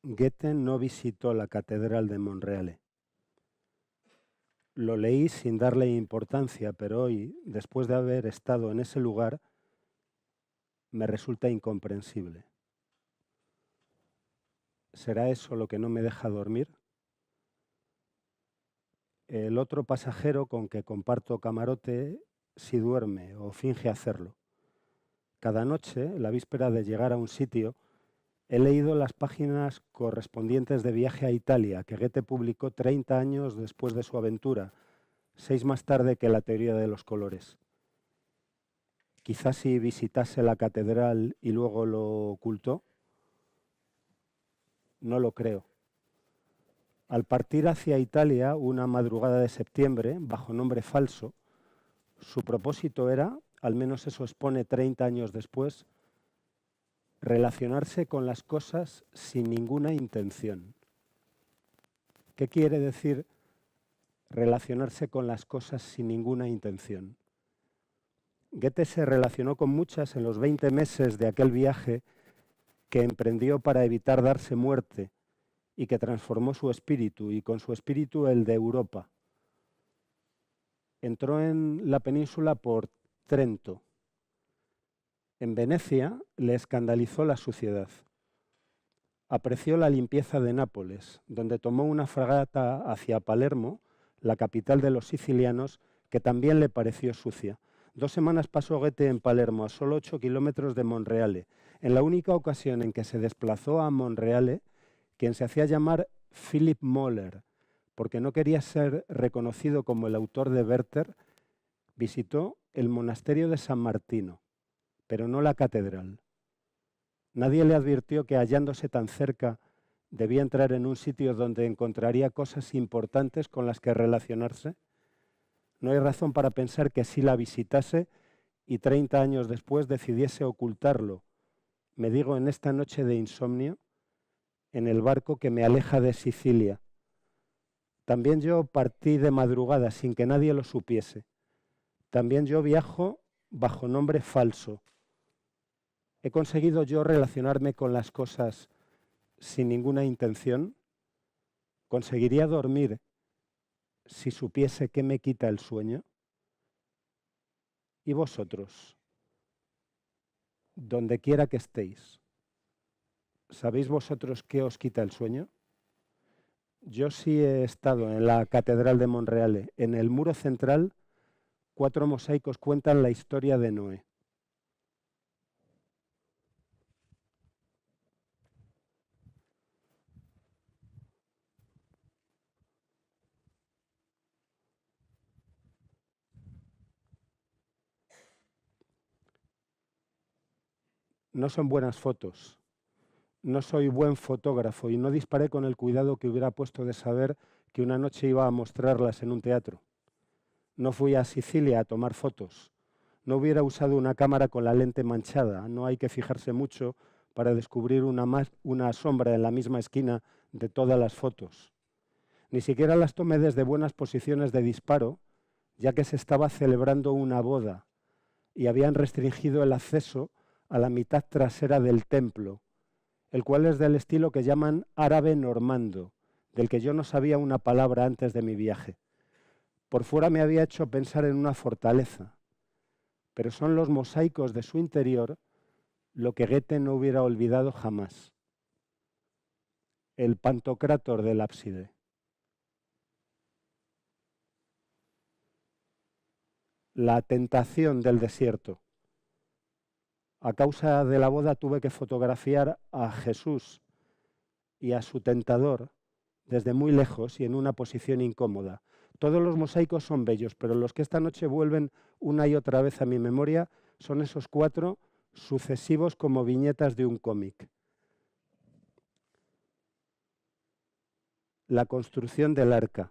Goethe no visitó la Catedral de Monreale. Lo leí sin darle importancia, pero hoy, después de haber estado en ese lugar, me resulta incomprensible. ¿Será eso lo que no me deja dormir? El otro pasajero con que comparto camarote sí duerme o finge hacerlo. Cada noche, la víspera de llegar a un sitio, he leído las páginas correspondientes de Viaje a Italia, que Goethe publicó 30 años después de su aventura, 6 más tarde que la teoría de los colores. Quizás si visitase la catedral y luego lo ocultó, no lo creo. Al partir hacia Italia una madrugada de septiembre, bajo nombre falso, su propósito era, al menos eso expone 30 años después, relacionarse con las cosas sin ninguna intención. ¿Qué quiere decir relacionarse con las cosas sin ninguna intención? Goethe se relacionó con muchas en los 20 meses de aquel viaje que emprendió para evitar darse muerte y que transformó su espíritu, y con su espíritu el de Europa. Entró en la península por Trento. En Venecia le escandalizó la suciedad. Apreció la limpieza de Nápoles, donde tomó una fragata hacia Palermo, la capital de los sicilianos, que también le pareció sucia. 2 semanas pasó Goethe en Palermo, a solo 8 kilómetros de Monreale. En la única ocasión en que se desplazó a Monreale, quien se hacía llamar Philipp Möller, porque no quería ser reconocido como el autor de Werther, visitó el monasterio de San Martino, pero no la catedral. Nadie le advirtió que, hallándose tan cerca, debía entrar en un sitio donde encontraría cosas importantes con las que relacionarse. No hay razón para pensar que sí la visitase y 30 años después decidiese ocultarlo. Me digo en esta noche de insomnio, en el barco que me aleja de Sicilia. También yo partí de madrugada sin que nadie lo supiese. También yo viajo bajo nombre falso. ¿He conseguido yo relacionarme con las cosas sin ninguna intención? ¿Conseguiría dormir si supiese qué me quita el sueño? ¿Y vosotros? Donde quiera que estéis, ¿sabéis vosotros qué os quita el sueño? Yo sí he estado en la Catedral de Monreale. En el muro central, 4 mosaicos cuentan la historia de Noé. No son buenas fotos. No soy buen fotógrafo y no disparé con el cuidado que hubiera puesto de saber que una noche iba a mostrarlas en un teatro. No fui a Sicilia a tomar fotos. No hubiera usado una cámara con la lente manchada. No hay que fijarse mucho para descubrir una sombra en la misma esquina de todas las fotos. Ni siquiera las tomé desde buenas posiciones de disparo, ya que se estaba celebrando una boda y habían restringido el acceso a la mitad trasera del templo, el cual es del estilo que llaman árabe normando, del que yo no sabía una palabra antes de mi viaje. Por fuera me había hecho pensar en una fortaleza, pero son los mosaicos de su interior lo que Goethe no hubiera olvidado jamás. El pantocrátor del ábside. La tentación del desierto. A causa de la boda tuve que fotografiar a Jesús y a su tentador desde muy lejos y en una posición incómoda. Todos los mosaicos son bellos, pero los que esta noche vuelven una y otra vez a mi memoria son esos 4 sucesivos como viñetas de un cómic. La construcción del arca.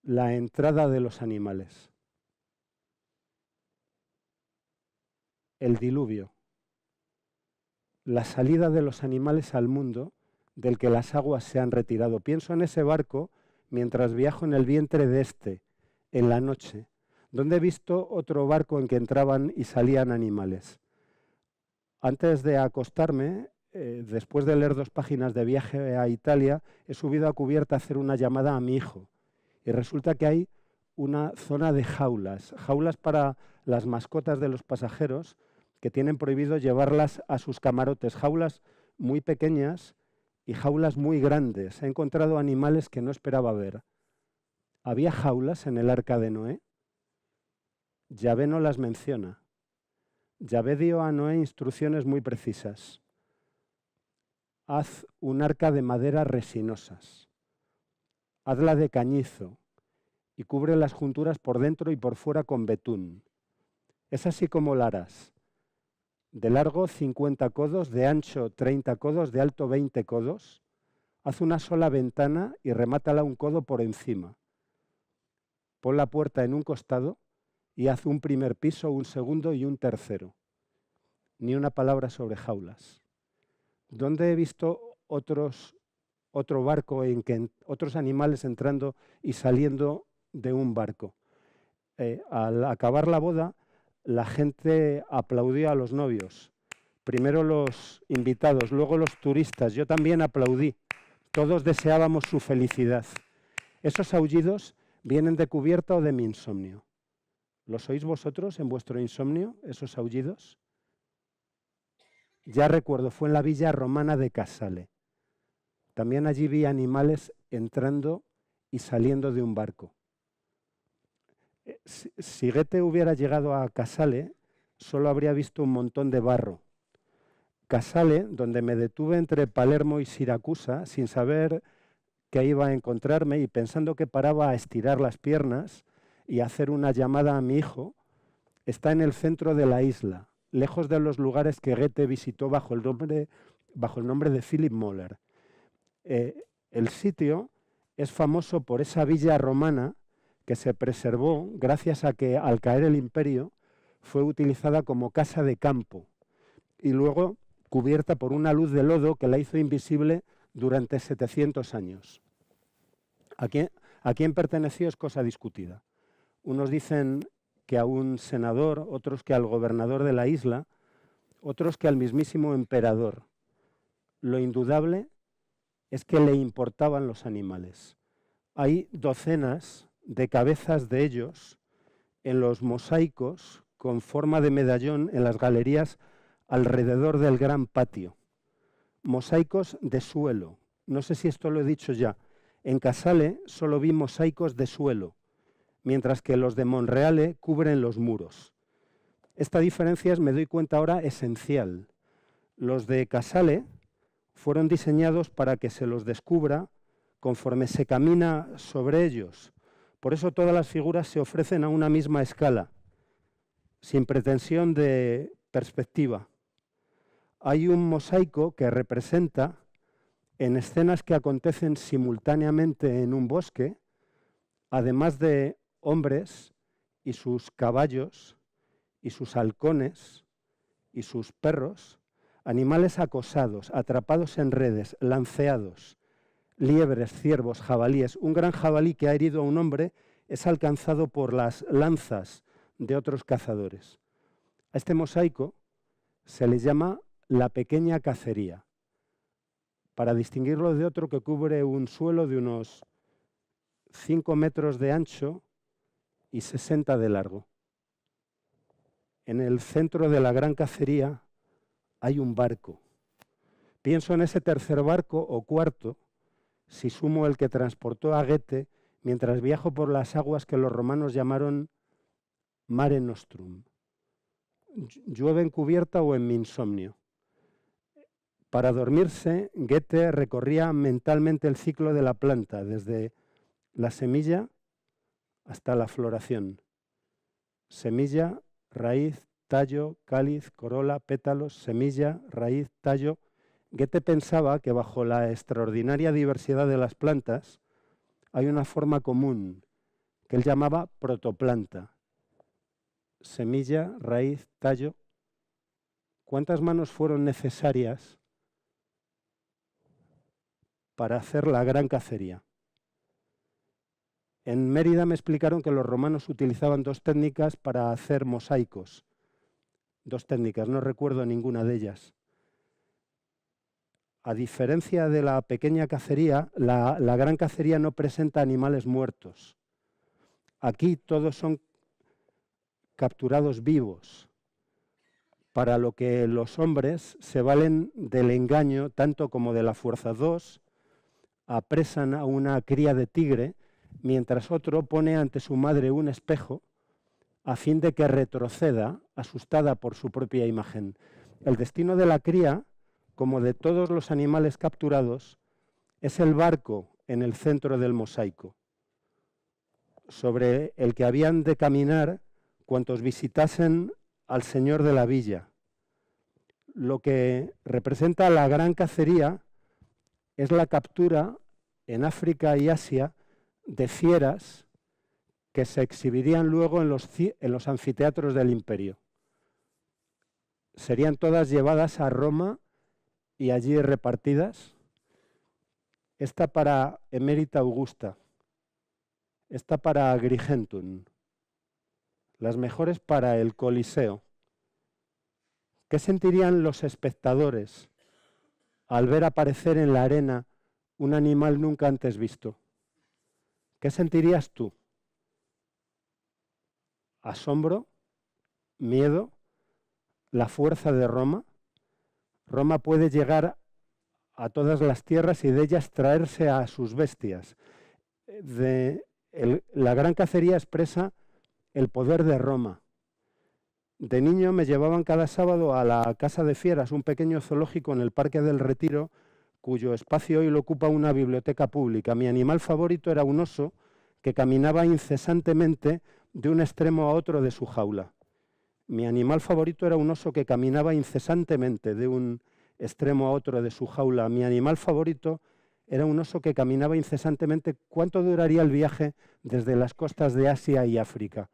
La entrada de los animales. El diluvio. La salida de los animales al mundo del que las aguas se han retirado. Pienso en ese barco mientras viajo en el vientre de este, en la noche, donde he visto otro barco en que entraban y salían animales. Antes de acostarme, después de leer 2 páginas de Viaje a Italia, he subido a cubierta a hacer una llamada a mi hijo. Y resulta que hay una zona de jaulas para las mascotas de los pasajeros que tienen prohibido llevarlas a sus camarotes. Jaulas muy pequeñas y jaulas muy grandes. He encontrado animales que no esperaba ver. ¿Había jaulas en el arca de Noé? Yahvé no las menciona. Yahvé dio a Noé instrucciones muy precisas. Haz un arca de maderas resinosas. Hazla de cañizo y cubre las junturas por dentro y por fuera con betún. Es así como la harás. De largo 50 codos, de ancho 30 codos, de alto 20 codos. Haz una sola ventana y remátala un codo por encima. Pon la puerta en un costado y haz un primer piso, un segundo y un tercero. Ni una palabra sobre jaulas. ¿Dónde he visto otro barco en que otros animales entrando y saliendo de un barco? Al acabar la boda, la gente aplaudió a los novios. Primero los invitados, luego los turistas. Yo también aplaudí. Todos deseábamos su felicidad. Esos aullidos vienen de cubierta o de mi insomnio. ¿Los oís vosotros en vuestro insomnio, esos aullidos? Ya recuerdo, fue en la villa romana de Casale. También allí vi animales entrando y saliendo de un barco. Si Goethe hubiera llegado a Casale, solo habría visto un montón de barro. Casale, donde me detuve entre Palermo y Siracusa, sin saber que iba a encontrarme y pensando que paraba a estirar las piernas y a hacer una llamada a mi hijo, está en el centro de la isla, lejos de los lugares que Goethe visitó bajo el nombre de Philipp Müller. El sitio es famoso por esa villa romana que se preservó gracias a que al caer el imperio fue utilizada como casa de campo y luego cubierta por una luz de lodo que la hizo invisible durante 700 años. ¿A quién perteneció? Es cosa discutida. Unos dicen que a un senador, otros que al gobernador de la isla, otros que al mismísimo emperador. Lo indudable es que le importaban los animales. Hay docenas de cabezas de ellos en los mosaicos con forma de medallón en las galerías alrededor del gran patio. Mosaicos de suelo. No sé si esto lo he dicho ya. En Casale solo vi mosaicos de suelo, mientras que los de Monreale cubren los muros. Esta diferencia es, me doy cuenta ahora, esencial. Los de Casale fueron diseñados para que se los descubra conforme se camina sobre ellos. Por eso todas las figuras se ofrecen a una misma escala, sin pretensión de perspectiva. Hay un mosaico que representa, en escenas que acontecen simultáneamente en un bosque, además de hombres y sus caballos y sus halcones y sus perros, animales acosados, atrapados en redes, lanceados, liebres, ciervos, jabalíes. Un gran jabalí que ha herido a un hombre es alcanzado por las lanzas de otros cazadores. A este mosaico se le llama la pequeña cacería, para distinguirlo de otro que cubre un suelo de unos 5 metros de ancho y 60 de largo. En el centro de la gran cacería hay un barco. Pienso en ese tercer barco o cuarto, si sumo el que transportó a Goethe mientras viajo por las aguas que los romanos llamaron Mare Nostrum. Llueve en cubierta o en mi insomnio. Para dormirse, Goethe recorría mentalmente el ciclo de la planta, desde la semilla hasta la floración. Semilla, raíz, tallo, cáliz, corola, pétalos, semilla, raíz, tallo. Goethe pensaba que bajo la extraordinaria diversidad de las plantas hay una forma común que él llamaba protoplanta. Semilla, raíz, tallo. ¿Cuántas manos fueron necesarias para hacer la gran cacería? En Mérida me explicaron que los romanos utilizaban 2 técnicas para hacer mosaicos. 2 técnicas, no recuerdo ninguna de ellas. A diferencia de la pequeña cacería, la gran cacería no presenta animales muertos. Aquí todos son capturados vivos, para lo que los hombres se valen del engaño tanto como de la fuerza. 2 apresan a una cría de tigre, mientras otro pone ante su madre un espejo a fin de que retroceda, asustada por su propia imagen. El destino de la cría, como de todos los animales capturados, es el barco en el centro del mosaico, sobre el que habían de caminar cuantos visitasen al señor de la villa. Lo que representa la gran cacería es la captura en África y Asia de fieras que se exhibirían luego en los anfiteatros del imperio. Serían todas llevadas a Roma y allí repartidas. Esta para Emérita Augusta, esta para Agrigentum, las mejores para el Coliseo. ¿Qué sentirían los espectadores al ver aparecer en la arena un animal nunca antes visto? ¿Qué sentirías tú? ¿Asombro? ¿Miedo? ¿La fuerza de Roma? Roma puede llegar a todas las tierras y de ellas traerse a sus bestias. La gran cacería expresa el poder de Roma. De niño me llevaban cada sábado a la Casa de Fieras, un pequeño zoológico en el Parque del Retiro, cuyo espacio hoy lo ocupa una biblioteca pública. Mi animal favorito era un oso que caminaba incesantemente de un extremo a otro de su jaula. Mi animal favorito era un oso que caminaba incesantemente de un extremo a otro de su jaula. Mi animal favorito era un oso que caminaba incesantemente. ¿Cuánto duraría el viaje desde las costas de Asia y África?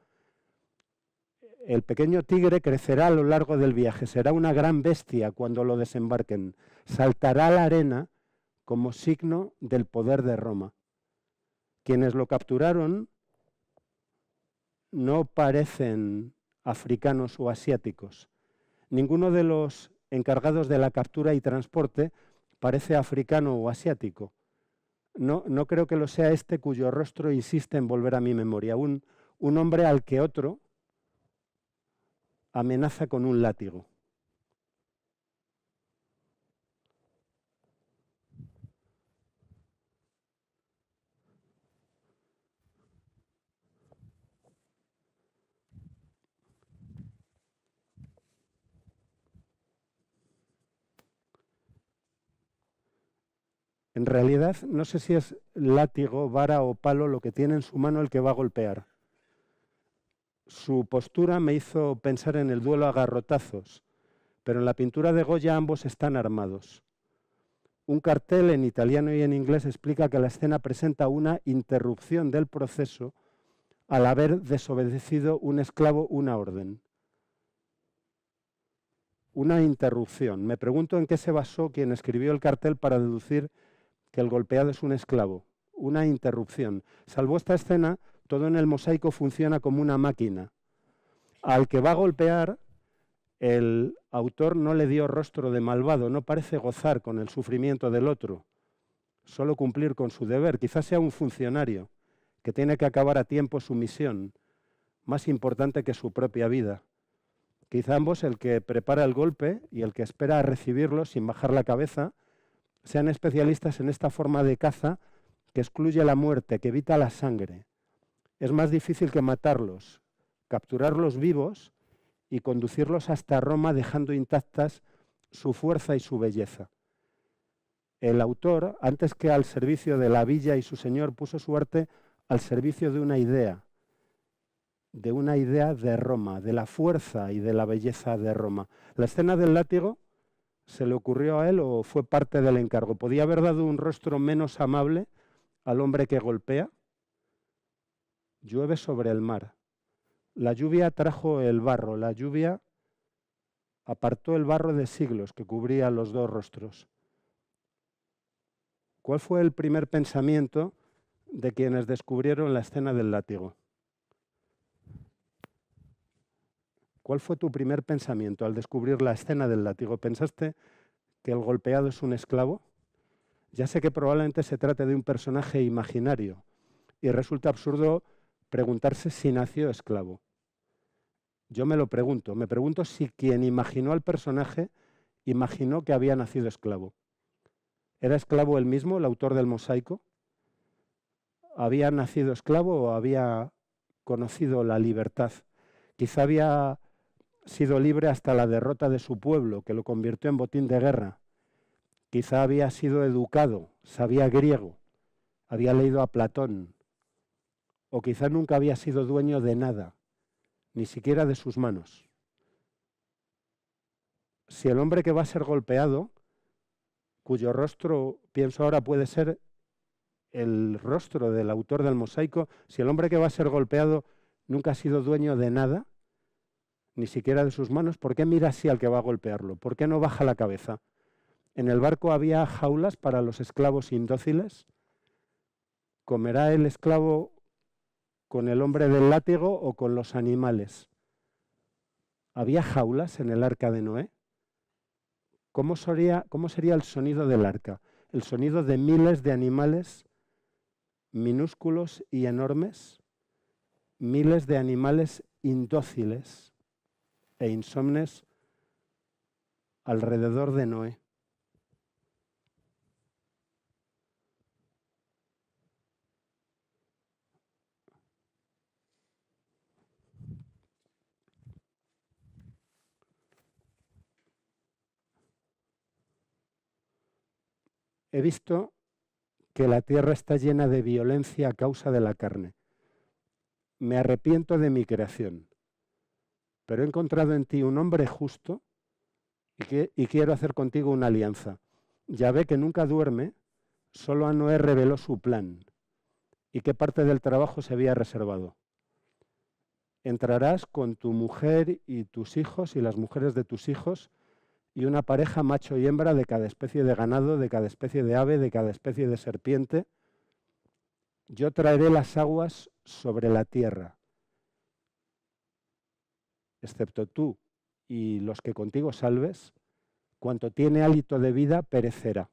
El pequeño tigre crecerá a lo largo del viaje, será una gran bestia cuando lo desembarquen. Saltará a la arena como signo del poder de Roma. Quienes lo capturaron no parecen africanos o asiáticos. Ninguno de los encargados de la captura y transporte parece africano o asiático. No creo que lo sea este cuyo rostro insiste en volver a mi memoria. Un hombre al que otro amenaza con un látigo. En realidad, no sé si es látigo, vara o palo lo que tiene en su mano el que va a golpear. Su postura me hizo pensar en el duelo a garrotazos, pero en la pintura de Goya ambos están armados. Un cartel en italiano y en inglés explica que la escena presenta una interrupción del proceso al haber desobedecido un esclavo una orden. Una interrupción. Me pregunto en qué se basó quien escribió el cartel para deducir que el golpeado es un esclavo. Una interrupción. Salvo esta escena, todo en el mosaico funciona como una máquina. Al que va a golpear, el autor no le dio rostro de malvado, no parece gozar con el sufrimiento del otro, solo cumplir con su deber. Quizás sea un funcionario que tiene que acabar a tiempo su misión, más importante que su propia vida. Quizá ambos, el que prepara el golpe y el que espera a recibirlo sin bajar la cabeza, sean especialistas en esta forma de caza que excluye la muerte, que evita la sangre. Es más difícil que matarlos, capturarlos vivos y conducirlos hasta Roma dejando intactas su fuerza y su belleza. El autor, antes que al servicio de la villa y su señor, puso su arte al servicio de una idea de Roma, de la fuerza y de la belleza de Roma. La escena del látigo se le ocurrió a él o fue parte del encargo. ¿Podía haber dado un rostro menos amable al hombre que golpea? Llueve sobre el mar. La lluvia trajo el barro, la lluvia apartó el barro de siglos que cubría los dos rostros. ¿Cuál fue el primer pensamiento de quienes descubrieron la escena del látigo? ¿Cuál fue tu primer pensamiento al descubrir la escena del látigo? ¿Pensaste que el golpeado es un esclavo? Ya sé que probablemente se trate de un personaje imaginario y resulta absurdo preguntarse si nació esclavo. Yo me pregunto si quien imaginó al personaje imaginó que había nacido esclavo. ¿Era esclavo él mismo, el autor del mosaico? ¿Había nacido esclavo o había conocido la libertad? Quizá había sido libre hasta la derrota de su pueblo, que lo convirtió en botín de guerra. Quizá había sido educado, sabía griego, había leído a Platón, o quizá nunca había sido dueño de nada, ni siquiera de sus manos. Si el hombre que va a ser golpeado, cuyo rostro, pienso ahora, puede ser el rostro del autor del mosaico, si el hombre que va a ser golpeado nunca ha sido dueño de nada, ni siquiera de sus manos, ¿por qué mira así al que va a golpearlo? ¿Por qué no baja la cabeza? ¿En el barco había jaulas para los esclavos indóciles? ¿Comerá el esclavo con el hombre del látigo o con los animales? ¿Había jaulas en el arca de Noé? ¿Cómo sería el sonido del arca? El sonido de miles de animales minúsculos y enormes, miles de animales indóciles e insomnes alrededor de Noé. He visto que la tierra está llena de violencia a causa de la carne. Me arrepiento de mi creación, pero he encontrado en ti un hombre justo y quiero hacer contigo una alianza. Yahvé, que nunca duerme, solo a Noé reveló su plan y qué parte del trabajo se había reservado. Entrarás con tu mujer y tus hijos y las mujeres de tus hijos y una pareja macho y hembra de cada especie de ganado, de cada especie de ave, de cada especie de serpiente. Yo traeré las aguas sobre la tierra, excepto tú y los que contigo salves, cuanto tiene hálito de vida perecerá.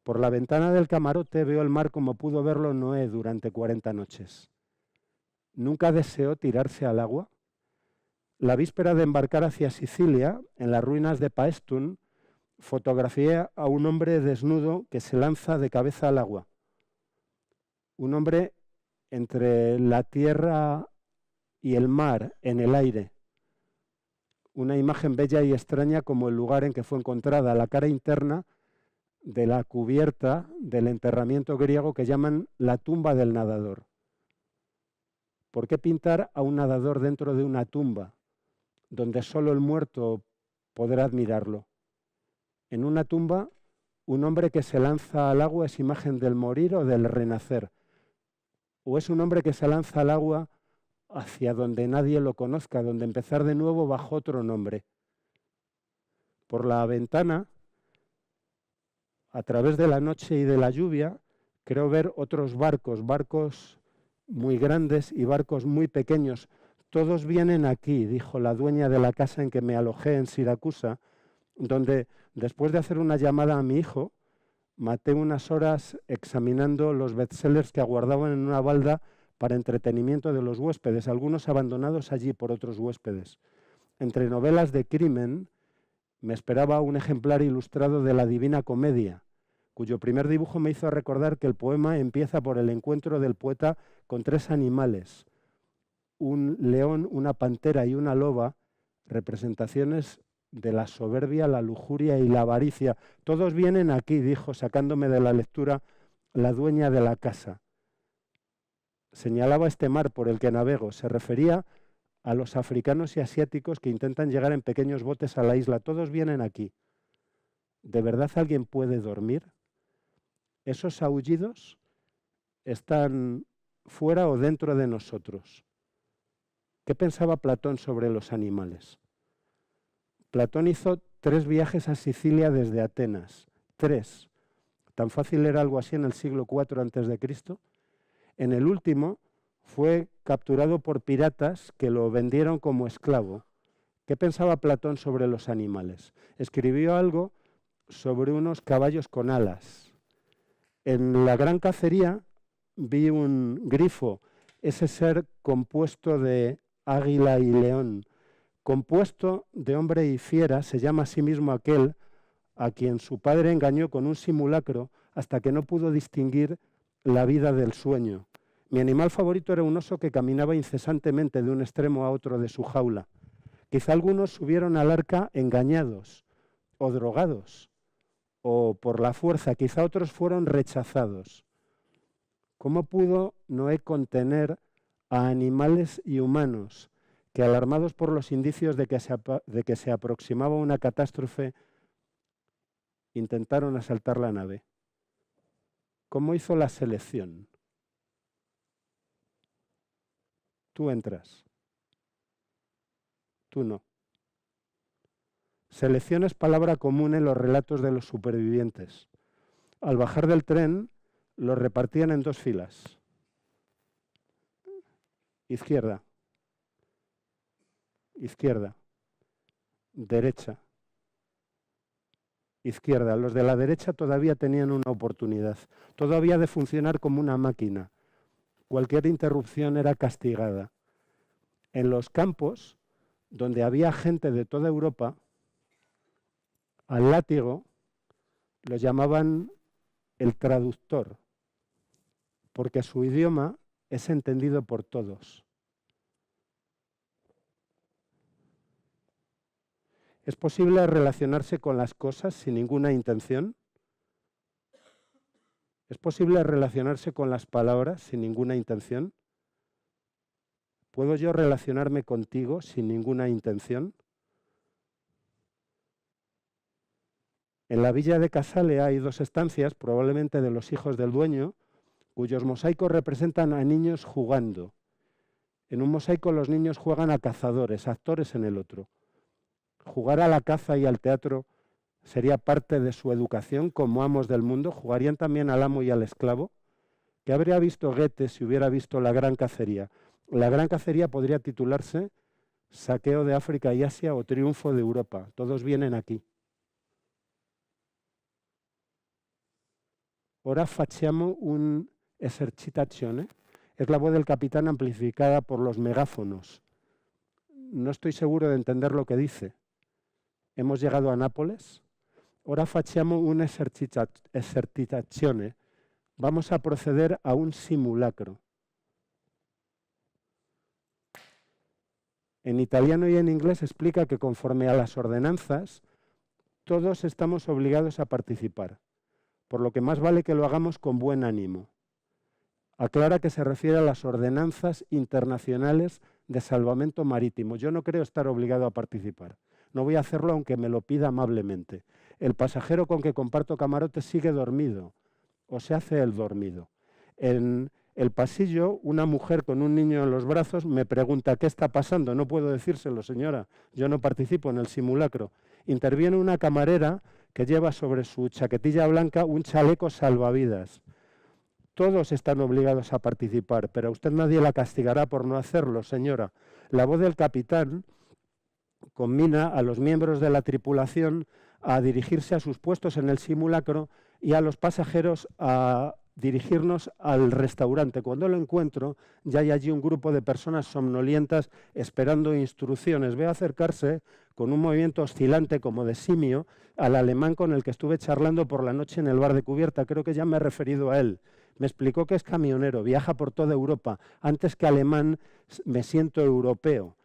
Por la ventana del camarote veo el mar como pudo verlo Noé durante 40 noches. Nunca deseó tirarse al agua. La víspera de embarcar hacia Sicilia, en las ruinas de Paestum, fotografié a un hombre desnudo que se lanza de cabeza al agua. Un hombre entre la tierra y el mar, en el aire. Una imagen bella y extraña como el lugar en que fue encontrada, la cara interna de la cubierta del enterramiento griego que llaman la tumba del nadador. ¿Por qué pintar a un nadador dentro de una tumba, donde solo el muerto podrá admirarlo? En una tumba, un hombre que se lanza al agua es imagen del morir o del renacer. ¿O es un hombre que se lanza al agua hacia donde nadie lo conozca, donde empezar de nuevo bajo otro nombre? Por la ventana, a través de la noche y de la lluvia, creo ver otros barcos muy grandes y barcos muy pequeños. Todos vienen aquí, dijo la dueña de la casa en que me alojé en Siracusa, donde después de hacer una llamada a mi hijo, maté unas horas examinando los bestsellers que aguardaban en una balda para entretenimiento de los huéspedes, algunos abandonados allí por otros huéspedes. Entre novelas de crimen me esperaba un ejemplar ilustrado de la Divina Comedia, cuyo primer dibujo me hizo recordar que el poema empieza por el encuentro del poeta con 3 animales, un león, una pantera y una loba, representaciones de la soberbia, la lujuria y la avaricia. Todos vienen aquí, dijo, sacándome de la lectura la dueña de la casa. Señalaba este mar por el que navego. Se refería a los africanos y asiáticos que intentan llegar en pequeños botes a la isla. Todos vienen aquí. ¿De verdad alguien puede dormir? ¿Esos aullidos están fuera o dentro de nosotros? ¿Qué pensaba Platón sobre los animales? Platón hizo 3 viajes a Sicilia desde Atenas. 3. ¿Tan fácil era algo así en el siglo IV a.C.? En el último Fue capturado por piratas que lo vendieron como esclavo. ¿Qué pensaba Platón sobre los animales? Escribió algo sobre unos caballos con alas. En la gran cacería vi un grifo, ese ser compuesto de águila y león, compuesto de hombre y fiera, se llama a sí mismo aquel a quien su padre engañó con un simulacro hasta que no pudo distinguir la vida del sueño. Mi animal favorito era un oso que caminaba incesantemente de un extremo a otro de su jaula. Quizá algunos subieron al arca engañados o drogados o por la fuerza, quizá otros fueron rechazados. ¿Cómo pudo Noé contener a animales y humanos que, alarmados por los indicios de que se aproximaba una catástrofe, intentaron asaltar la nave? ¿Cómo hizo la selección? Tú entras, tú no. Selección es palabra común en los relatos de los supervivientes. Al bajar del tren, los repartían en dos filas. Izquierda, izquierda, derecha, izquierda. Los de la derecha todavía tenían una oportunidad. Todo había de funcionar como una máquina. Cualquier interrupción era castigada. En los campos, donde había gente de toda Europa, al látigo lo llamaban el traductor, porque su idioma es entendido por todos. ¿Es posible relacionarse con las cosas sin ninguna intención? ¿Es posible relacionarse con las palabras sin ninguna intención? ¿Puedo yo relacionarme contigo sin ninguna intención? En la villa de Casale hay dos estancias, probablemente de los hijos del dueño, cuyos mosaicos representan a niños jugando. En un mosaico los niños juegan a cazadores, actores en el otro. Jugar a la caza y al teatro sería parte de su educación como amos del mundo. ¿Jugarían también al amo y al esclavo? ¿Qué habría visto Goethe si hubiera visto La Gran Cacería? La Gran Cacería podría titularse Saqueo de África y Asia o Triunfo de Europa. Todos vienen aquí. Ora facciamo un'esercitazione. Es la voz del capitán amplificada por los megáfonos. No estoy seguro de entender lo que dice. ¿Hemos llegado a Nápoles? Ora facciamo un'esercitazione. Vamos a proceder a un simulacro. En italiano y en inglés explica que conforme a las ordenanzas, todos estamos obligados a participar, por lo que más vale que lo hagamos con buen ánimo. Aclara que se refiere a las ordenanzas internacionales de salvamento marítimo. Yo no creo estar obligado a participar. No voy a hacerlo aunque me lo pida amablemente. El pasajero con que comparto camarote sigue dormido o se hace el dormido. En el pasillo, una mujer con un niño en los brazos me pregunta ¿qué está pasando? No puedo decírselo, señora. Yo no participo en el simulacro. Interviene una camarera que lleva sobre su chaquetilla blanca un chaleco salvavidas. Todos están obligados a participar, pero a usted nadie la castigará por no hacerlo, señora. La voz del capitán combina a los miembros de la tripulación a dirigirse a sus puestos en el simulacro y a los pasajeros a dirigirnos al restaurante. Cuando lo encuentro, ya hay allí un grupo de personas somnolientas esperando instrucciones. Veo acercarse con un movimiento oscilante como de simio al alemán con el que estuve charlando por la noche en el bar de cubierta. Creo que ya me he referido a él. Me explicó que es camionero, viaja por toda Europa. Antes que alemán me siento europeo.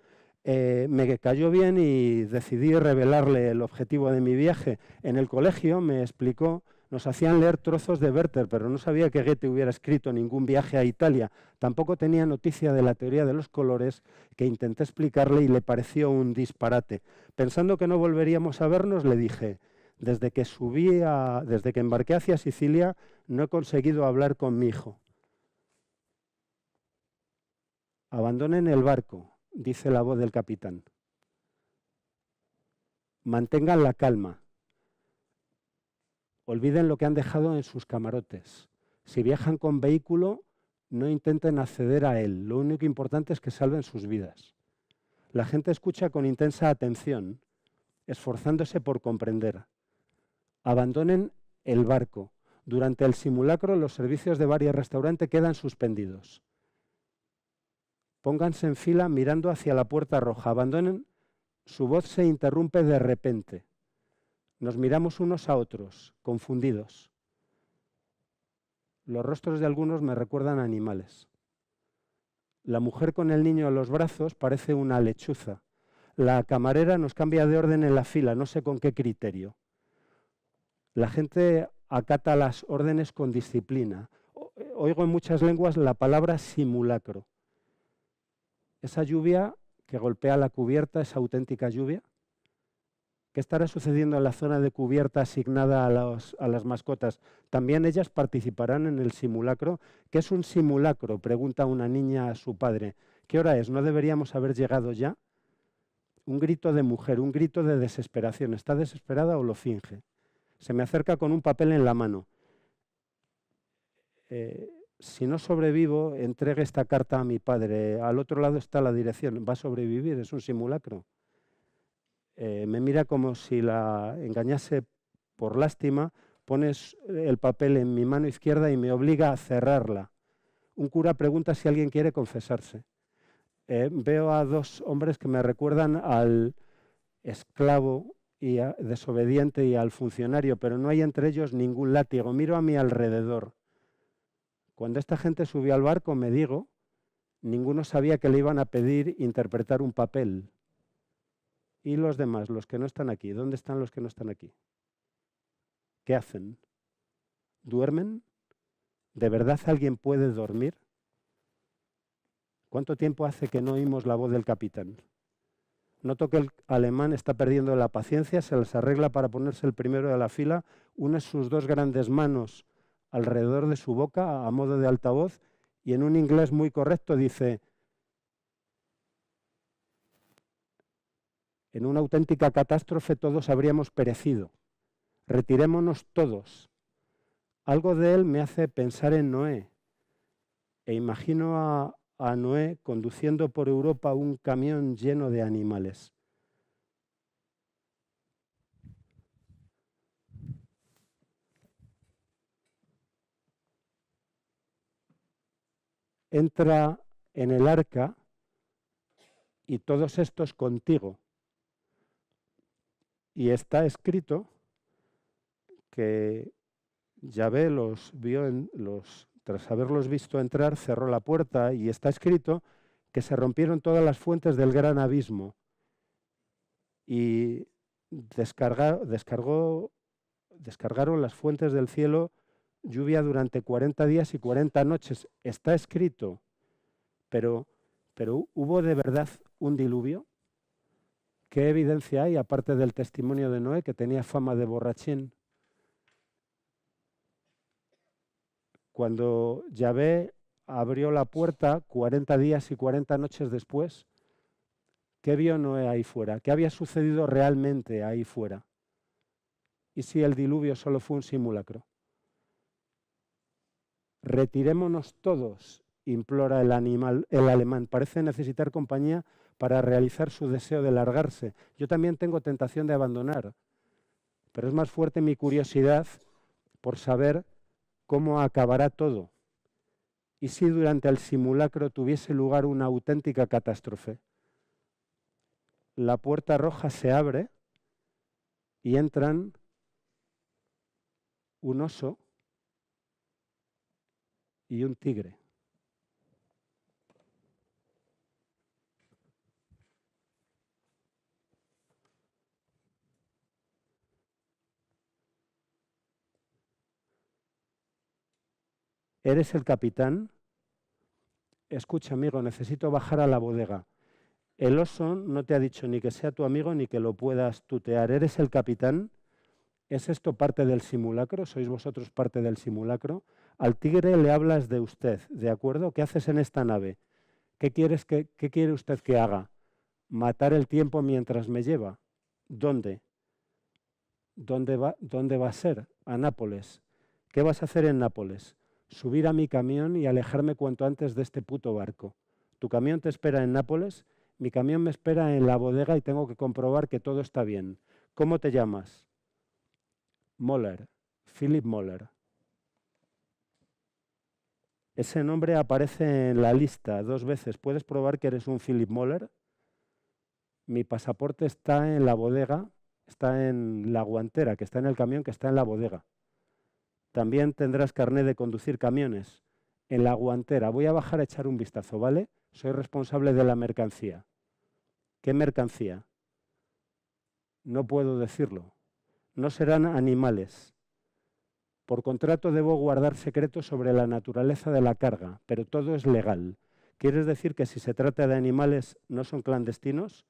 Me cayó bien y decidí revelarle el objetivo de mi viaje. En el colegio me explicó, nos hacían leer trozos de Werther, pero no sabía que Goethe hubiera escrito ningún viaje a Italia. Tampoco tenía noticia de la teoría de los colores, que intenté explicarle y le pareció un disparate. Pensando que no volveríamos a vernos, le dije, desde que embarqué hacia Sicilia, no he conseguido hablar con mi hijo. Abandonen el barco, dice la voz del capitán. Mantengan la calma. Olviden lo que han dejado en sus camarotes. Si viajan con vehículo, no intenten acceder a él. Lo único importante es que salven sus vidas. La gente escucha con intensa atención, esforzándose por comprender. Abandonen el barco. Durante el simulacro, los servicios de bar y restaurante quedan suspendidos. Pónganse en fila mirando hacia la puerta roja. Abandonen. Su voz se interrumpe de repente. Nos miramos unos a otros, confundidos. Los rostros de algunos me recuerdan a animales. La mujer con el niño en los brazos parece una lechuza. La camarera nos cambia de orden en la fila, no sé con qué criterio. La gente acata las órdenes con disciplina. Oigo en muchas lenguas la palabra simulacro. Esa lluvia que golpea la cubierta, ¿es auténtica lluvia? ¿Qué estará sucediendo en la zona de cubierta asignada a las mascotas? ¿También ellas participarán en el simulacro? ¿Qué es un simulacro?, pregunta una niña a su padre. ¿Qué hora es? ¿No deberíamos haber llegado ya? Un grito de mujer, un grito de desesperación. ¿Está desesperada o lo finge? Se me acerca con un papel en la mano. Si no sobrevivo, entregue esta carta a mi padre. Al otro lado está la dirección. ¿Va a sobrevivir? ¿Es un simulacro? Me mira como si la engañase por lástima. Pones el papel en mi mano izquierda y me obliga a cerrarla. Un cura pregunta si alguien quiere confesarse. Veo a dos hombres que me recuerdan al esclavo y desobediente y al funcionario, pero no hay entre ellos ningún látigo. Miro a mi alrededor. Cuando esta gente subió al barco, me digo, ninguno sabía que le iban a pedir interpretar un papel. ¿Y los demás, los que no están aquí? ¿Dónde están los que no están aquí? ¿Qué hacen? ¿Duermen? ¿De verdad alguien puede dormir? ¿Cuánto tiempo hace que no oímos la voz del capitán? Noto que el alemán está perdiendo la paciencia, se las arregla para ponerse el primero de la fila, une sus dos grandes manos alrededor de su boca a modo de altavoz y en un inglés muy correcto dice: en una auténtica catástrofe todos habríamos perecido. Retirémonos todos. Algo de él me hace pensar en Noé e imagino a Noé conduciendo por Europa un camión lleno de animales. Entra en el arca y todos estos contigo. Y está escrito que Yahvé los vio, tras haberlos visto entrar, cerró la puerta y está escrito que se rompieron todas las fuentes del gran abismo y descargaron las fuentes del cielo lluvia durante 40 días y 40 noches. Está escrito, pero ¿hubo de verdad un diluvio? ¿Qué evidencia hay, aparte del testimonio de Noé, que tenía fama de borrachín? Cuando Yahvé abrió la puerta 40 días y 40 noches después, ¿qué vio Noé ahí fuera? ¿Qué había sucedido realmente ahí fuera? ¿Y si el diluvio solo fue un simulacro? Retirémonos todos, implora el alemán. Parece necesitar compañía para realizar su deseo de largarse. Yo también tengo tentación de abandonar, pero es más fuerte mi curiosidad por saber cómo acabará todo. ¿Y si durante el simulacro tuviese lugar una auténtica catástrofe? La puerta roja se abre y entran un oso y un tigre. ¿Eres el capitán? Escucha, amigo, necesito bajar a la bodega. El oso no te ha dicho ni que sea tu amigo ni que lo puedas tutear. ¿Eres el capitán? ¿Es esto parte del simulacro? ¿Sois vosotros parte del simulacro? Al tigre le hablas de usted, ¿de acuerdo? ¿Qué haces en esta nave? ¿Qué quiere usted que haga? ¿Matar el tiempo mientras me lleva? ¿Dónde? ¿Dónde va a ser? A Nápoles. ¿Qué vas a hacer en Nápoles? subir a mi camión y alejarme cuanto antes de este puto barco. Tu camión te espera en Nápoles, mi camión me espera en la bodega y tengo que comprobar que todo está bien. ¿Cómo te llamas? Moller, Philip Moller. Ese nombre aparece en la lista 2 veces. ¿Puedes probar que eres un Philip Moller? Mi pasaporte está en la bodega, está en la guantera, que está en el camión, que está en la bodega. También tendrás carné de conducir camiones. En la guantera. Voy a bajar a echar un vistazo, ¿vale? Soy responsable de la mercancía. ¿Qué mercancía? No puedo decirlo. No serán animales. Por contrato debo guardar secretos sobre la naturaleza de la carga, pero todo es legal. ¿Quieres decir que si se trata de animales no son clandestinos?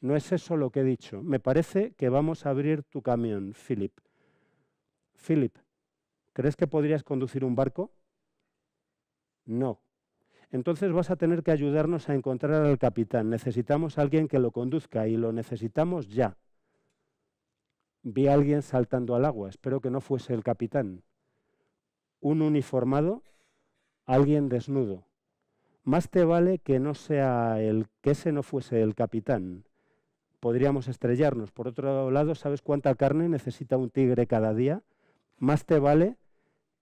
No es eso lo que he dicho. Me parece que vamos a abrir tu camión, Philip. Philip, ¿crees que podrías conducir un barco? No. Entonces vas a tener que ayudarnos a encontrar al capitán. Necesitamos a alguien que lo conduzca y lo necesitamos ya. Vi a alguien saltando al agua. Espero que no fuese el capitán. Un uniformado, alguien desnudo. Más te vale que que ese no fuese el capitán. Podríamos estrellarnos. Por otro lado, ¿sabes cuánta carne necesita un tigre cada día? Más te vale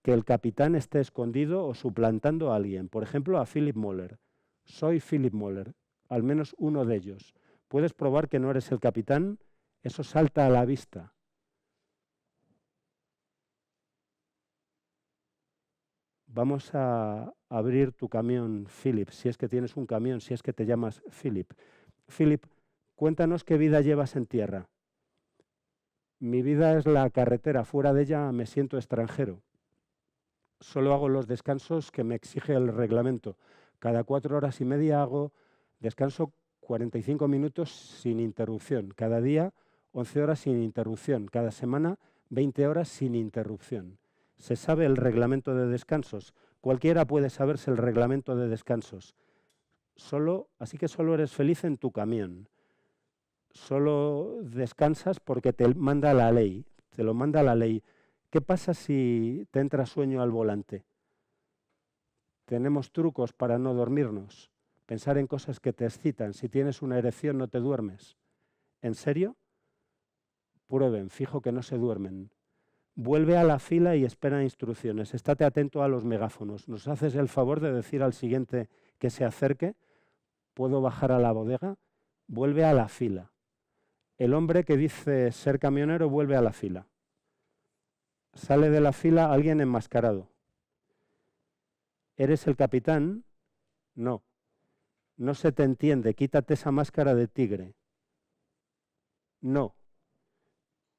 que el capitán esté escondido o suplantando a alguien. Por ejemplo, a Philip Moller. Soy Philip Moller, al menos uno de ellos. ¿Puedes probar que no eres el capitán? Eso salta a la vista. Vamos a abrir tu camión, Philip, si es que tienes un camión, si es que te llamas Philip. Philip, cuéntanos qué vida llevas en tierra. Mi vida es la carretera, fuera de ella me siento extranjero. Solo hago los descansos que me exige el reglamento. Cada 4 horas y media hago descanso 45 minutos sin interrupción. Cada día 11 horas sin interrupción. Cada semana 20 horas sin interrupción. Se sabe el reglamento de descansos. Cualquiera puede saberse el reglamento de descansos. Así que solo eres feliz en tu camión. Solo descansas porque te manda la ley. Te lo manda la ley. ¿Qué pasa si te entra sueño al volante? Tenemos trucos para no dormirnos. Pensar en cosas que te excitan. Si tienes una erección no te duermes. ¿En serio? Prueben, fijo que no se duermen. Vuelve a la fila y espera instrucciones. Estate atento a los megáfonos. ¿Nos haces el favor de decir al siguiente que se acerque? ¿Puedo bajar a la bodega? Vuelve a la fila. El hombre que dice ser camionero vuelve a la fila. Sale de la fila alguien enmascarado. ¿Eres el capitán? No. No se te entiende. Quítate esa máscara de tigre. No.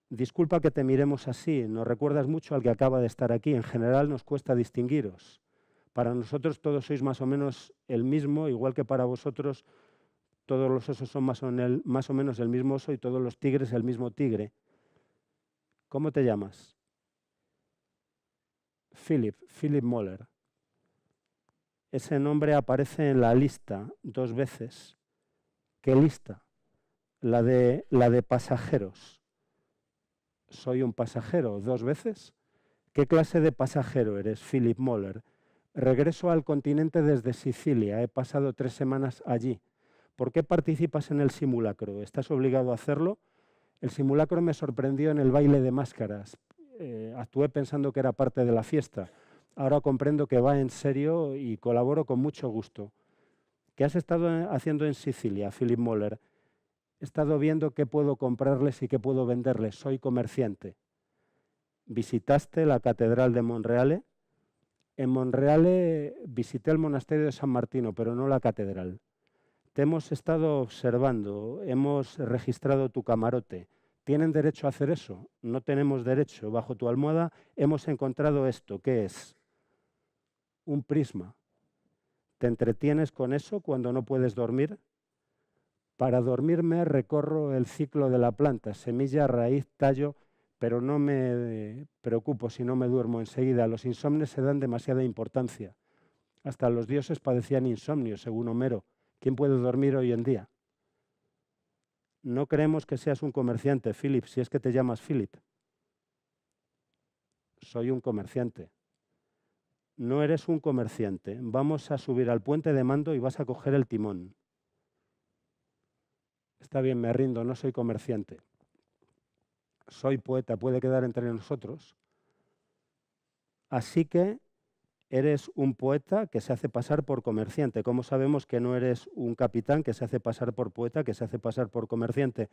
Disculpa que te miremos así. Nos recuerdas mucho al que acaba de estar aquí. En general nos cuesta distinguiros. Para nosotros todos sois más o menos el mismo, igual que para vosotros todos los osos son más o menos el mismo oso y todos los tigres el mismo tigre. ¿Cómo te llamas? Philip Moller. Ese nombre aparece en la lista 2 veces. ¿Qué lista? La de pasajeros. Soy un pasajero 2 veces. ¿Qué clase de pasajero eres, Philip Moller? Regreso al continente desde Sicilia. He pasado 3 semanas allí. ¿Por qué participas en el simulacro? ¿Estás obligado a hacerlo? El simulacro me sorprendió en el baile de máscaras. Actué pensando que era parte de la fiesta. Ahora comprendo que va en serio y colaboro con mucho gusto. ¿Qué has estado haciendo en Sicilia, Philip Moller? He estado viendo qué puedo comprarles y qué puedo venderles. Soy comerciante. ¿Visitaste la Catedral de Monreale? En Monreale visité el monasterio de San Martino, pero no la catedral. Te hemos estado observando, hemos registrado tu camarote. ¿Tienen derecho a hacer eso? No tenemos derecho. Bajo tu almohada hemos encontrado esto. ¿Qué es? Un prisma. ¿Te entretienes con eso cuando no puedes dormir? Para dormirme recorro el ciclo de la planta, semilla, raíz, tallo, pero no me preocupo si no me duermo enseguida. Los insomnes se dan demasiada importancia. Hasta los dioses padecían insomnio, según Homero. ¿Quién puede dormir hoy en día? No creemos que seas un comerciante, Philip, si es que te llamas Philip. Soy un comerciante. no eres un comerciante. Vamos a subir al puente de mando y vas a coger el timón. Está bien, me rindo, no soy comerciante. Soy poeta, puede quedar entre nosotros. Así que eres un poeta que se hace pasar por comerciante. ¿Cómo sabemos que no eres un capitán que se hace pasar por poeta, que se hace pasar por comerciante?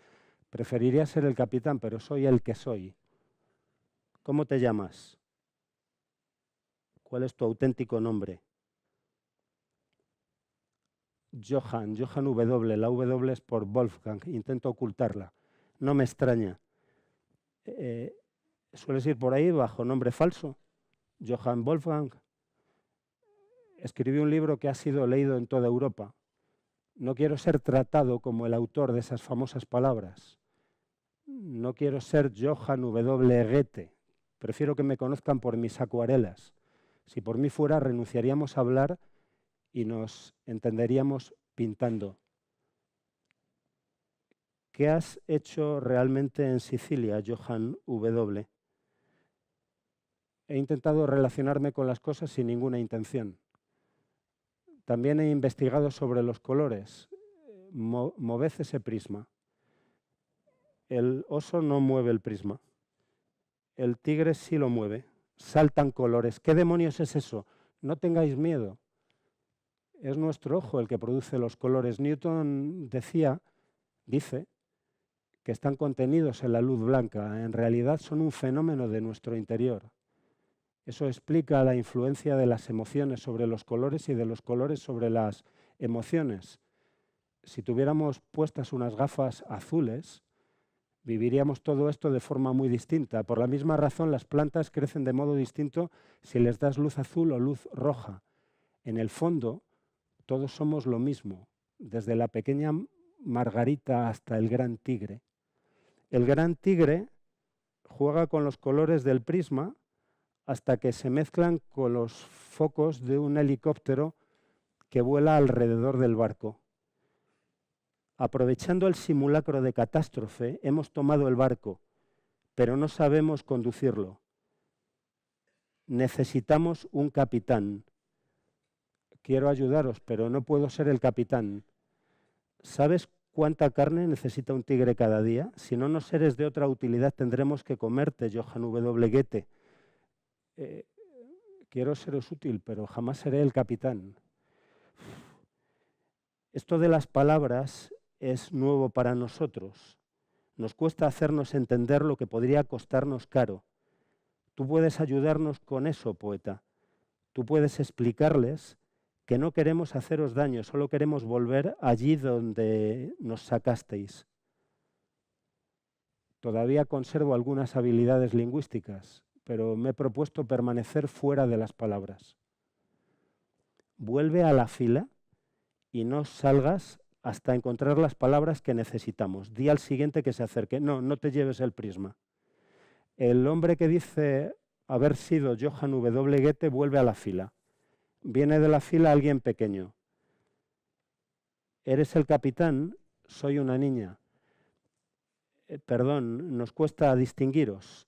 Preferiría ser el capitán, pero soy el que soy. ¿Cómo te llamas? ¿Cuál es tu auténtico nombre? Johann W. La W es por Wolfgang. Intento ocultarla. No me extraña. ¿Sueles ir por ahí bajo nombre falso? Johann Wolfgang. Escribí un libro que ha sido leído en toda Europa. No quiero ser tratado como el autor de esas famosas palabras. No quiero ser Johann W. Goethe. Prefiero que me conozcan por mis acuarelas. Si por mí fuera, renunciaríamos a hablar y nos entenderíamos pintando. ¿Qué has hecho realmente en Sicilia, Johann W? He intentado relacionarme con las cosas sin ninguna intención. También he investigado sobre los colores. Moved ese prisma. El oso no mueve el prisma. El tigre sí lo mueve. Saltan colores. ¿Qué demonios es eso? No tengáis miedo. Es nuestro ojo el que produce los colores. Newton dice, que están contenidos en la luz blanca. En realidad son un fenómeno de nuestro interior. Eso explica la influencia de las emociones sobre los colores y de los colores sobre las emociones. Si tuviéramos puestas unas gafas azules, viviríamos todo esto de forma muy distinta. Por la misma razón, las plantas crecen de modo distinto si les das luz azul o luz roja. En el fondo, todos somos lo mismo, desde la pequeña margarita hasta el gran tigre. El gran tigre juega con los colores del prisma hasta que se mezclan con los focos de un helicóptero que vuela alrededor del barco. Aprovechando el simulacro de catástrofe, hemos tomado el barco, pero no sabemos conducirlo. Necesitamos un capitán. Quiero ayudaros, pero no puedo ser el capitán. ¿Sabes cuánta carne necesita un tigre cada día? Si no nos eres de otra utilidad, tendremos que comerte, Johann W. Goethe. Quiero seros útil, pero jamás seré el capitán. Esto de las palabras es nuevo para nosotros. Nos cuesta hacernos entender lo que podría costarnos caro. Tú puedes ayudarnos con eso, poeta. Tú puedes explicarles que no queremos haceros daño, solo queremos volver allí donde nos sacasteis. Todavía conservo algunas habilidades lingüísticas, pero me he propuesto permanecer fuera de las palabras. Vuelve a la fila y no salgas hasta encontrar las palabras que necesitamos. Di al siguiente que se acerque. No te lleves el prisma. El hombre que dice haber sido Johann W. Goethe vuelve a la fila. Viene de la fila alguien pequeño. ¿Eres el capitán? Soy una niña. Perdón, nos cuesta distinguiros.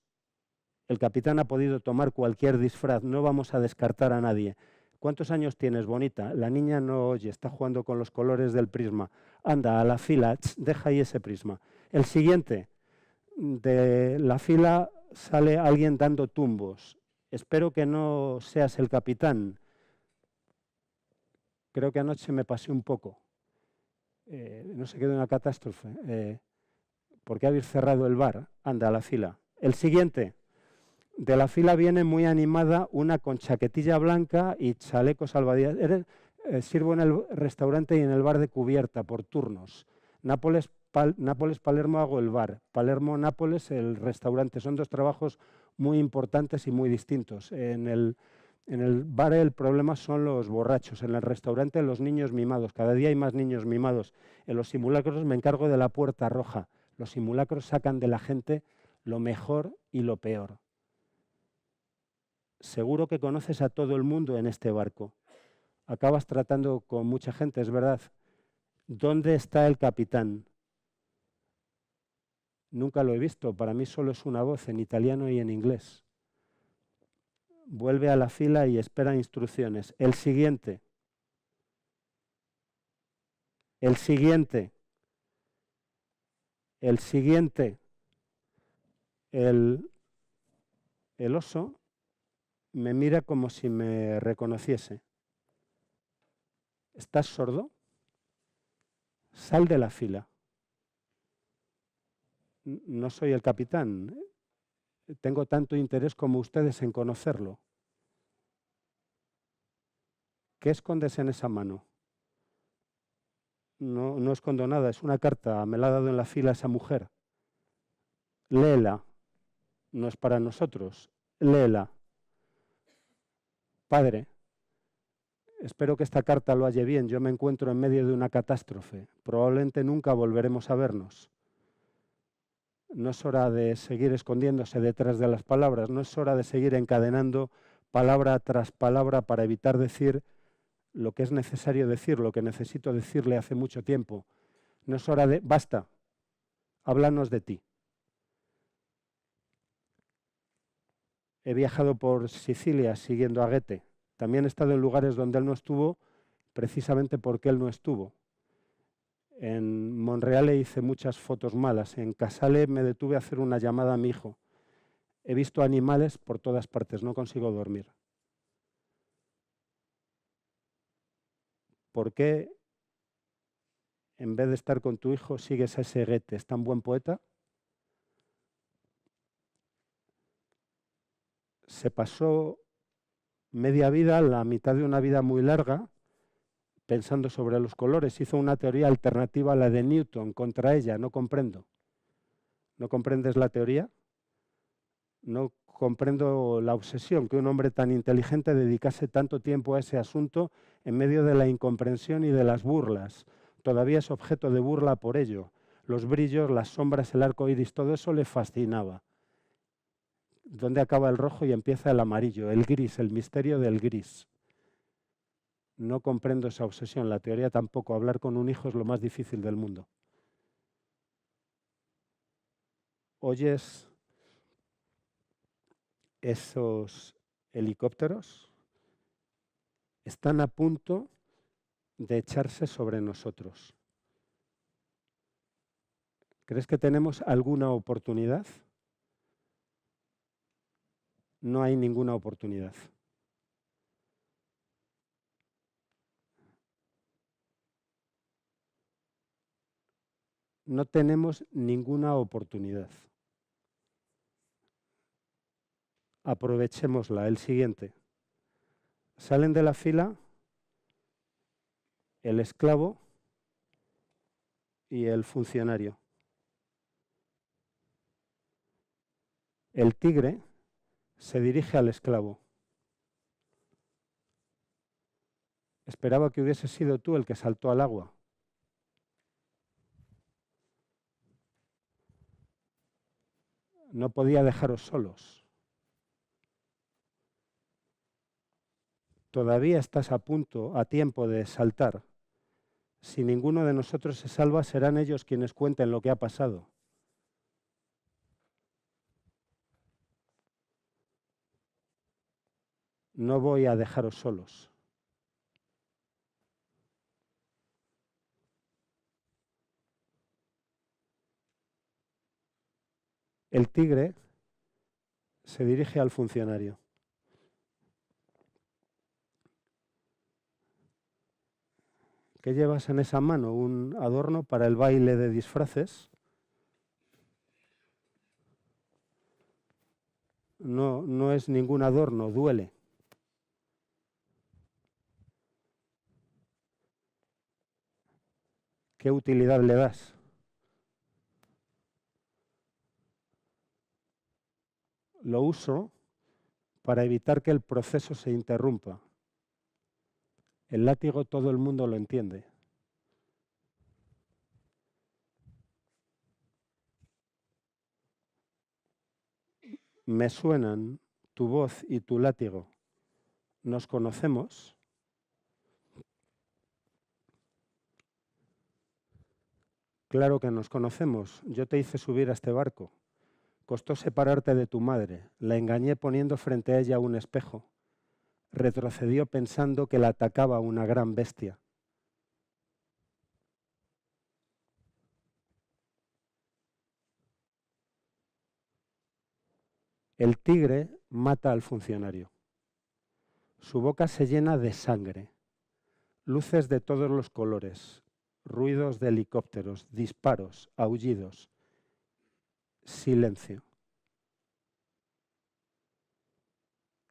El capitán ha podido tomar cualquier disfraz, no vamos a descartar a nadie. ¿Cuántos años tienes, bonita? La niña no oye, está jugando con los colores del prisma. Anda, a la fila, deja ahí ese prisma. El siguiente, de la fila sale alguien dando tumbos. Espero que no seas el capitán. Creo que anoche me pasé un poco. No se quedó una catástrofe. ¿Por qué habéis cerrado el bar? Anda, a la fila. El siguiente. De la fila viene muy animada una con chaquetilla blanca y chaleco salvavidas. Sirvo en el restaurante y en el bar de cubierta por turnos. Nápoles, Palermo hago el bar. Palermo, Nápoles, el restaurante. Son dos trabajos muy importantes y muy distintos. En el bar el problema son los borrachos. En el restaurante los niños mimados. Cada día hay más niños mimados. En los simulacros me encargo de la puerta roja. Los simulacros sacan de la gente lo mejor y lo peor. Seguro que conoces a todo el mundo en este barco. Acabas tratando con mucha gente, es verdad. ¿Dónde está el capitán? Nunca lo he visto, para mí solo es una voz en italiano y en inglés. Vuelve a la fila y espera instrucciones. El siguiente. El siguiente. El siguiente. El oso me mira como si me reconociese. ¿Estás sordo? Sal de la fila. No soy el capitán. Tengo tanto interés como ustedes en conocerlo. ¿Qué escondes en esa mano? No, no escondo nada, es una carta. Me la ha dado en la fila esa mujer. Léela. No es para nosotros. Léela. Padre, espero que esta carta lo halle bien. Yo me encuentro en medio de una catástrofe. Probablemente nunca volveremos a vernos. No es hora de seguir escondiéndose detrás de las palabras. No es hora de seguir encadenando palabra tras palabra para evitar decir lo que es necesario decir, lo que necesito decirle hace mucho tiempo. No es hora de... Basta, háblanos de ti. He viajado por Sicilia siguiendo a Goethe. También he estado en lugares donde él no estuvo, precisamente porque él no estuvo. En Monreale hice muchas fotos malas. En Casale me detuve a hacer una llamada a mi hijo. He visto animales por todas partes, no consigo dormir. ¿Por qué, en vez de estar con tu hijo, sigues a ese Goethe? ¿Es tan buen poeta? Se pasó media vida, la mitad de una vida muy larga, pensando sobre los colores. Hizo una teoría alternativa a la de Newton contra ella. No comprendo. ¿No comprendes la teoría? No comprendo la obsesión que un hombre tan inteligente dedicase tanto tiempo a ese asunto en medio de la incomprensión y de las burlas. Todavía es objeto de burla por ello. Los brillos, las sombras, el arco iris, todo eso le fascinaba. ¿Dónde acaba el rojo y empieza el amarillo? El gris, el misterio del gris. No comprendo esa obsesión, la teoría tampoco. Hablar con un hijo es lo más difícil del mundo. ¿Oyes esos helicópteros? Están a punto de echarse sobre nosotros. ¿Crees que tenemos alguna oportunidad? No hay ninguna oportunidad. No tenemos ninguna oportunidad. Aprovechémosla. El siguiente. Salen de la fila el esclavo y el funcionario. El tigre se dirige al esclavo. Esperaba que hubiese sido tú el que saltó al agua. No podía dejaros solos. Todavía estás a tiempo de saltar. Si ninguno de nosotros se salva, serán ellos quienes cuenten lo que ha pasado. No voy a dejaros solos. El tigre se dirige al funcionario. ¿Qué llevas en esa mano? Un adorno para el baile de disfraces. No, no es ningún adorno, duele. ¿Qué utilidad le das? Lo uso para evitar que el proceso se interrumpa. El látigo todo el mundo lo entiende. Me suenan tu voz y tu látigo. ¿Nos conocemos? Claro que nos conocemos. Yo te hice subir a este barco. Costó separarte de tu madre, la engañé poniendo frente a ella un espejo. Retrocedió pensando que la atacaba una gran bestia. El tigre mata al funcionario. Su boca se llena de sangre, luces de todos los colores, ruidos de helicópteros, disparos, aullidos, silencio.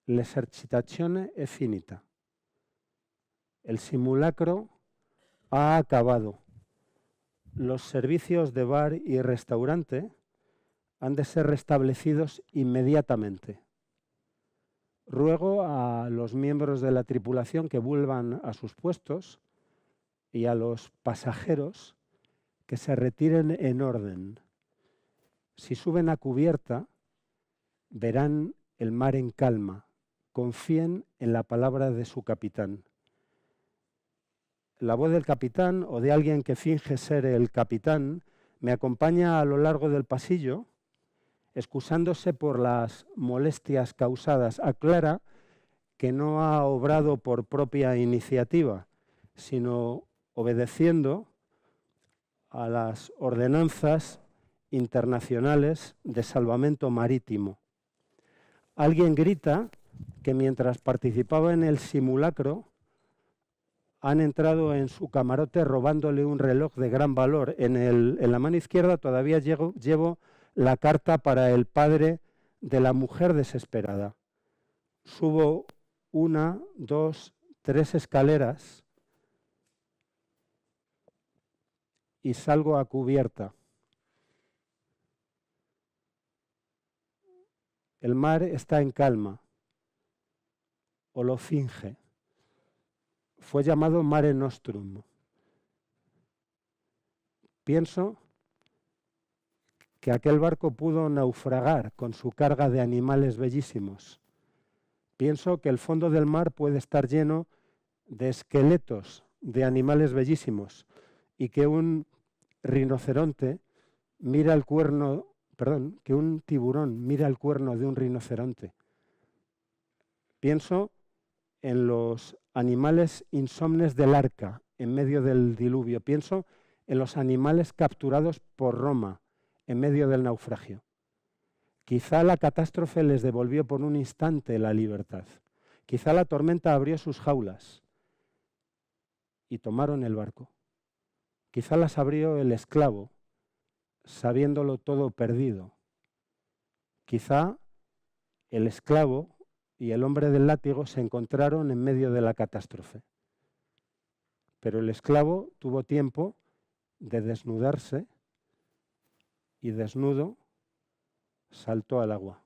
L'esercitazione è finita. El simulacro ha acabado. Los servicios de bar y restaurante han de ser restablecidos inmediatamente. Ruego a los miembros de la tripulación que vuelvan a sus puestos y a los pasajeros que se retiren en orden. Si suben a cubierta, verán el mar en calma. Confíen en la palabra de su capitán. La voz del capitán o de alguien que finge ser el capitán me acompaña a lo largo del pasillo, excusándose por las molestias causadas. Aclara que no ha obrado por propia iniciativa, sino obedeciendo a las ordenanzas internacionales de salvamento marítimo. Alguien grita que mientras participaba en el simulacro han entrado en su camarote robándole un reloj de gran valor. En la mano izquierda todavía llevo la carta para el padre de la mujer desesperada. Subo 1, 2, 3 escaleras y salgo a cubierta. El mar está en calma, o lo finge. Fue llamado Mare Nostrum. Pienso que aquel barco pudo naufragar con su carga de animales bellísimos. Pienso que el fondo del mar puede estar lleno de esqueletos de animales bellísimos y que un rinoceronte mira el cuerno, que un tiburón mira el cuerno de un rinoceronte. Pienso en los animales insomnes del arca en medio del diluvio. Pienso en los animales capturados por Roma en medio del naufragio. Quizá la catástrofe les devolvió por un instante la libertad. Quizá la tormenta abrió sus jaulas y tomaron el barco. Quizá las abrió el esclavo, sabiéndolo todo perdido. Quizá el esclavo y el hombre del látigo se encontraron en medio de la catástrofe. Pero el esclavo tuvo tiempo de desnudarse y desnudo saltó al agua.